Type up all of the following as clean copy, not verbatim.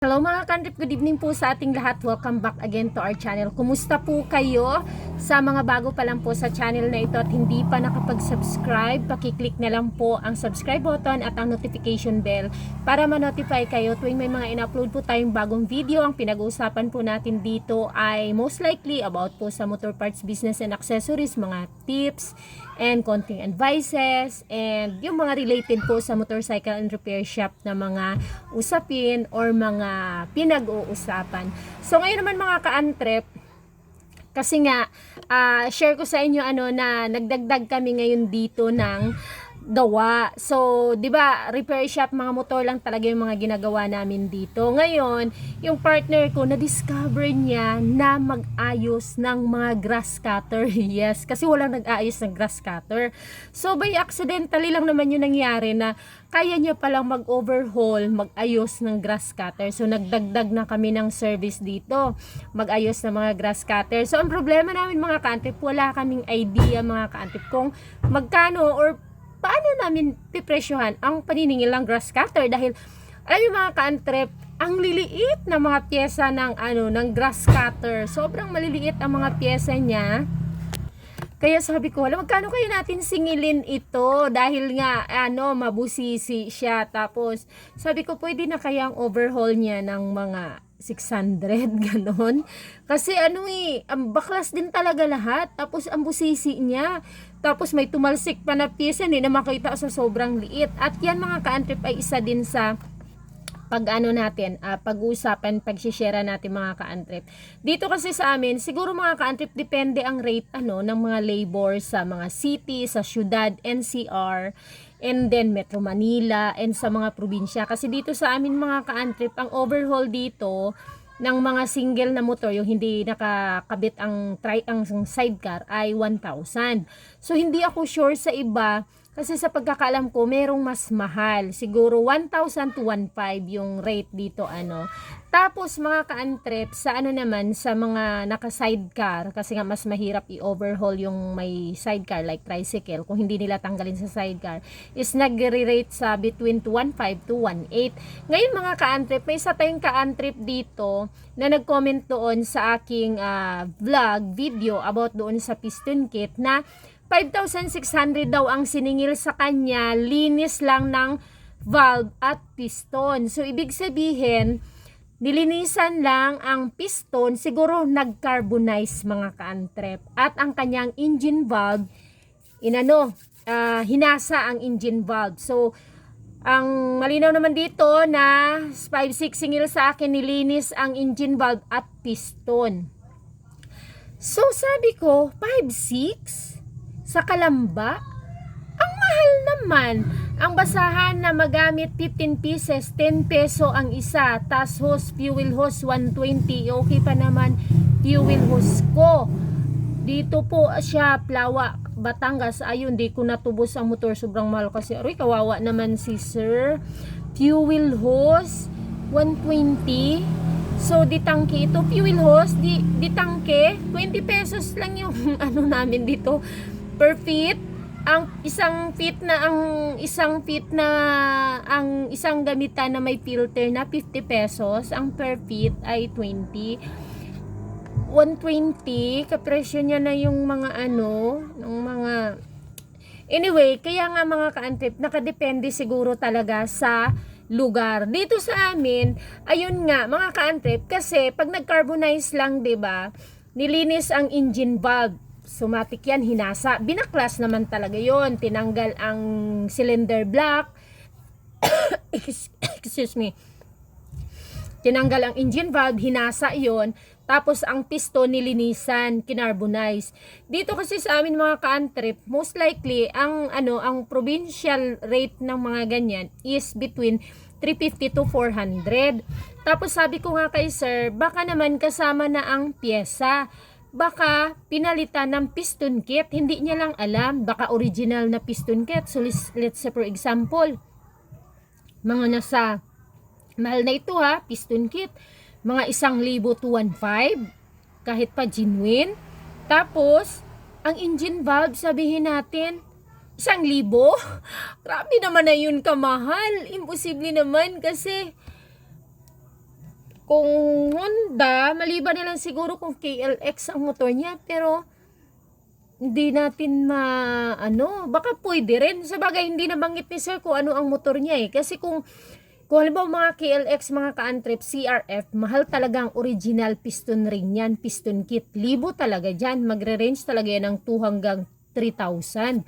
Hello mga kantrip, good evening po sa ating lahat. Welcome back again to our channel. Kumusta po kayo? Sa mga bago pa lang po sa channel na ito at hindi pa nakapag-subscribe, pakiclick na lang po ang subscribe button at ang notification bell para ma-notify kayo tuwing may mga in-upload po tayong bagong video. Ang pinag-uusapan po natin dito ay most likely about po sa motor parts business and accessories, mga tips and konting advices and yung mga related po sa motorcycle and repair shop na mga usapin or mga pinag-uusapan. So ngayon naman mga ka-antrep, kasi nga share ko sa inyo na nagdagdag kami ngayon dito ng gawa. So, 'di ba, repair shop, mga motor lang talaga yung mga ginagawa namin dito. Ngayon, yung partner ko na-discover niya na mag-ayos ng mga grass cutter. Yes, kasi walang nag-aayos ng grass cutter. So, by accidentally lang naman yung nangyari na kaya niya palang mag-overhaul, mag-ayos ng grass cutter. So, nagdagdag na kami ng service dito. Mag-ayos ng mga grass cutter. So, ang problema namin mga ka-antrip, wala kaming idea mga ka-antrip kung magkano or paano namin pipresyohan ang paniningil ng grass cutter dahil alam yung mga ka-antrep, ang liliit na mga pyesa ng ng grass cutter. Sobrang maliliit ang mga pyesa niya. Kaya sabi ko, wala, magkano kaya natin singilin ito dahil nga mabusisi siya. Tapos sabi ko, pwede na kayang overhaul niya ng mga 600 ganon. Kasi ang baklas din talaga lahat. Tapos ang busisi niya. Tapos may tumalsik pa na pyesa, hindi na makita sa sobrang liit. At yan mga ka-antrip ay isa din sa pag-uusapan, pag-share natin mga ka-antrip. Dito kasi sa amin, siguro mga ka-antrip, depende ang rate ng mga labor sa mga city, sa syudad, NCR, and then Metro Manila, and sa mga probinsya. Kasi dito sa amin mga ka-antrip, ang overhaul dito ng mga single na motor, yung hindi nakakabit ang sidecar, ay 1,000. So hindi ako sure sa iba kasi sa pagkakaalam ko merong mas mahal. Siguro 1,000 to 1,500 yung rate dito Tapos mga ka-antrep, sa naman sa mga naka-sidecar, kasi nga mas mahirap i-overhaul yung may sidecar like tricycle kung hindi nila tanggalin sa sidecar, is nagre-rate sa between 1,500 to 1,800. Ngayon mga ka-antrep, may isa tayong ka-antrep dito na nag-comment doon sa aking vlog video about doon sa piston kit na 5,600 daw ang siningil sa kanya, linis lang ng valve at piston. So ibig sabihin, nilinisan lang ang piston, siguro nag-carbonize mga ka-antrep. At ang kanyang engine valve, hinasa ang engine valve. So, ang malinaw naman dito na 5,600 singil sa akin, nilinis ang engine valve at piston. So, sabi ko, 5,600 sa Kalamba? Ang mahal naman. Ang basahan na magamit 15 pieces, 10 peso ang isa. Tas hose, fuel hose, 120. Okay pa naman fuel hose ko. Dito po siya, Plawa, Batangas. Ayun, di ko natubos ang motor. Sobrang mahal kasi. Aroy, kawawa naman si sir. Fuel hose, 120. So, di tangke ito. Fuel hose, di tangke. 20 pesos lang yung namin dito per feet. Ang isang gamitan na may filter na 50 pesos, ang per feet ay 120. Kapresyo niya na yung mga anyway, kaya nga mga ka-antrip, nakadepende siguro talaga sa lugar. Dito sa amin, ayun nga mga ka-antrip, kasi pag nag-carbonize lang, 'di ba? Nilinis ang engine valve. Sumatik yan, hinasa. Binaklas naman talaga yon. Tinanggal ang cylinder block. Excuse me. Tinanggal ang engine valve, hinasa yon. Tapos ang piston nilinisan, kinarbonize. Dito kasi sa amin mga ka-antrip, most likely ang provincial rate ng mga ganyan is between 350 to 400. Tapos sabi ko nga kay sir, baka naman kasama na ang pyesa. Baka pinalitan ng piston kit, hindi niya lang alam, baka original na piston kit. So let's say for example, mga nasa mahal na ito piston kit, mga 1,000 to 1,500, kahit pa genuine. Tapos ang engine valve, sabihin natin 1,000. Grabe naman na yun kamahal. Imposible naman kasi kung Honda, maliban na lang siguro kung KLX ang motor niya, pero hindi natin baka pwede rin. Sa bagay, hindi nabanggit ni sir kung ano ang motor niya eh. Kasi kung halimbawa mga KLX, mga ka-antrep, CRF, mahal talaga ang original piston ring yan, piston kit. Libo talaga dyan. Magre-range talaga yan ng 2 hanggang 3,000.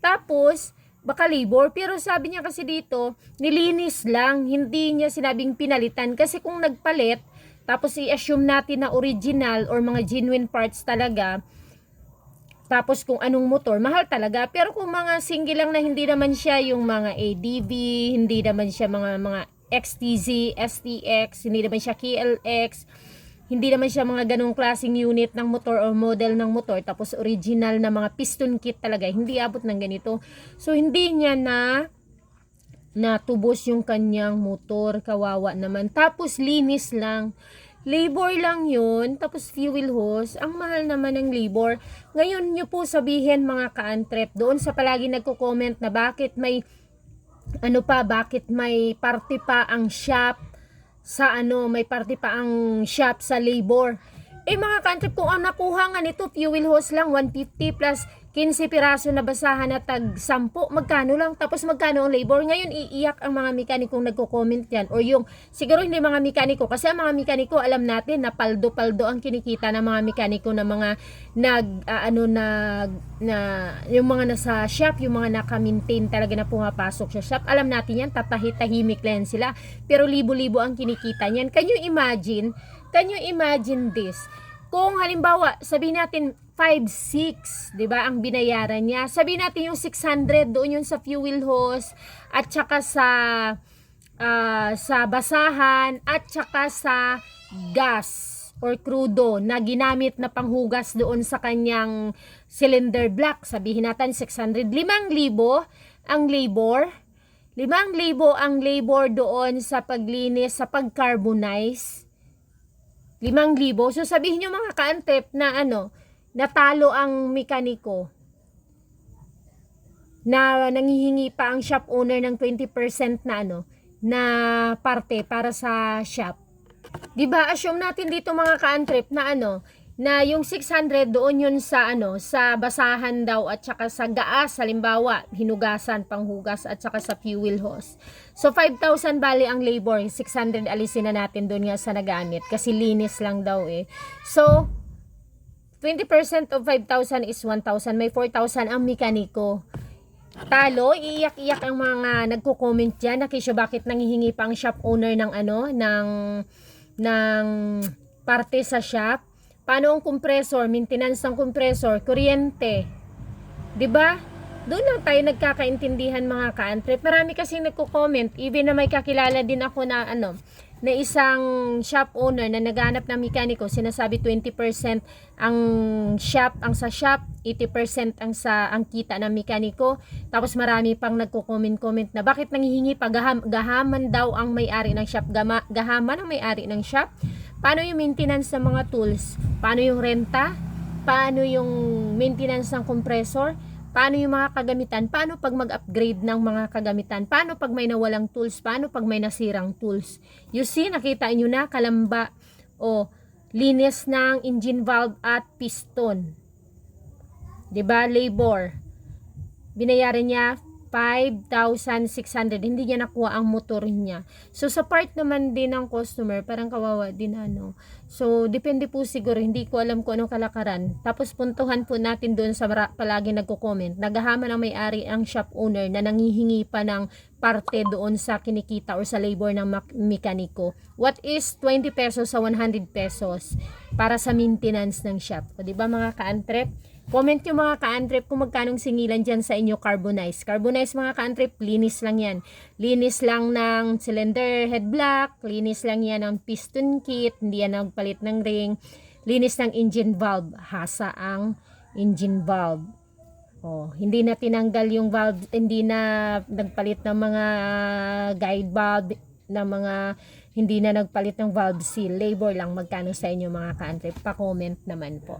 Tapos, baka libor. Pero sabi niya kasi dito, nilinis lang. Hindi niya sinabing pinalitan. Kasi kung nagpalit, tapos i-assume natin na original or mga genuine parts talaga, tapos kung anong motor, mahal talaga. Pero kung mga single lang na hindi naman siya yung mga ADV, hindi naman siya mga XTZ, STX, hindi naman siya KLX, hindi naman siya mga ganong klaseng unit ng motor or model ng motor, tapos original na mga piston kit talaga, hindi abot ng ganito. So, hindi niya natubos yung kanyang motor. Kawawa naman. Tapos, linis lang. Labor lang yun, tapos fuel hose, ang mahal naman ng labor. Ngayon nyo po sabihin mga ka-antrep, doon sa palagi nagko-comment na bakit may bakit may party pa ang shop sa may party pa ang shop sa labor. Eh mga ka-antrep, kung ang nakuha nga nito, fuel hose lang, 150 plus 15 piraso na basahan na tag 10, magkano lang? Tapos magkano ang labor? Ngayon iiyak ang mga mekanikong nagko-comment yan. O yung, siguro hindi mga mekaniko, kasi ang mga mekaniko alam natin na paldo-paldo ang kinikita ng mga mekaniko na mga yung mga nasa shop, yung mga naka-maintain talaga na pumapasok sa shop. Alam natin yan, tatahimik lang sila. Pero libo-libo ang kinikita niyan. Can you imagine this? Kung halimbawa, sabihin natin 5-6, 'di ba, ang binayaran niya. Sabihin natin yung 600 doon yun sa fuel hose at saka sa basahan at saka sa gas or crudo na ginamit na panghugas doon sa kanyang cylinder block. Sabihin natin 600, 5,000 ang labor. 5,000 ang labor doon sa paglinis, sa pag-carbonize. 5,000. So sabihin nyo mga ka-antep na natalo ang mekaniko, na nanghihingi pa ang shop owner ng 20% na parte para sa shop. 'Di ba? Assume natin dito mga ka-antep na na yung 600 doon yun sa sa basahan daw at saka sa gaas, halimbawa hinugasan, panghugas at saka sa fuel hose. So 5,000 bali ang labor, 600 alisin na natin doon nga sa nagamit kasi linis lang daw eh. So 20% of 5,000 is 1,000, may 4,000 ang mekaniko. Talo, iiyak-iyak ang mga nagko-comment diyan na kisyo bakit nanghihingi pa ang shop owner ng ng parte sa shop. Paano ang compressor, maintenance ng compressor, kuryente? 'Di ba? Doon lang tayo nagkakaintindihan mga ka-antrep. Marami kasing nagko-comment, even na may kakilala din ako na na isang shop owner na naghanap ng mekaniko, sinasabi 20% ang sa shop, 80% ang kita ng mekaniko. Tapos marami pang nagko-comment na bakit nanghihingi pa, gahaman daw ang may-ari ng shop, gahaman ang may-ari ng shop. Paano yung maintenance ng mga tools? Paano yung renta? Paano yung maintenance ng compressor? Paano yung mga kagamitan? Paano pag mag-upgrade ng mga kagamitan? Paano pag may nawalang tools? Paano pag may nasirang tools? You see, nakita nyo na, kalamba o linis ng engine valve at piston. 'Di ba? Labor. Binayaran niya 5,600. Hindi niya nakuha ang motor niya. So, sa part naman din ng customer, parang kawawa din So, depende po siguro. Hindi ko alam kung anong kalakaran. Tapos, puntuhan po natin doon sa palagi nagko-comment. Naghahaman ang may-ari ang shop owner na nanghihingi pa ng parte doon sa kinikita or sa labor ng mekaniko. What is 20 pesos sa 100 pesos para sa maintenance ng shop? O, diba mga ka-antrep? Comment yung mga ka-antrep kung magkanong singilan dyan sa inyo carbonize. Carbonize mga ka-antrep, linis lang yan. Linis lang ng cylinder head block, linis lang yan ng piston kit, hindi yan nagpalit ng ring, linis ng engine valve, hasa ang engine valve. Hindi na tinanggal yung valve, hindi na nagpalit ng mga guide valve, hindi na nagpalit ng valve seal. Labor lang, magkano sa inyo mga ka-antrep? Pa-comment naman po.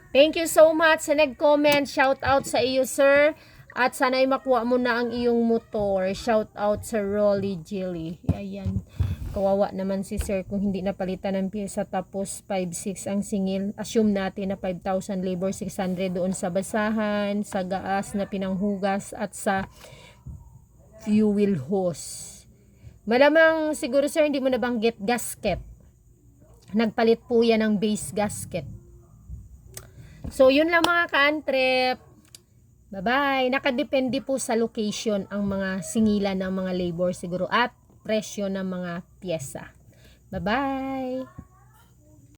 Thank you so much sa nag-comment. Shout out sa iyo, sir. At sana ay makuha mo na ang iyong motor. Shout out sa Rolly Jelly. Ayan. Kawawa naman si sir kung hindi napalitan ng pyesa tapos 5,600 ang singil. Assume natin na 5,000 labor, 600 doon sa basahan, sa gaas na pinanghugas at sa fuel hose. Malamang siguro sir hindi mo nabanggit gasket. Nagpalit po yan ng base gasket. So yun lang mga ka-antrep. Bye-bye. Nakadepende po sa location ang mga singilan ng mga labor siguro at presyo ng mga pyesa. Bye-bye.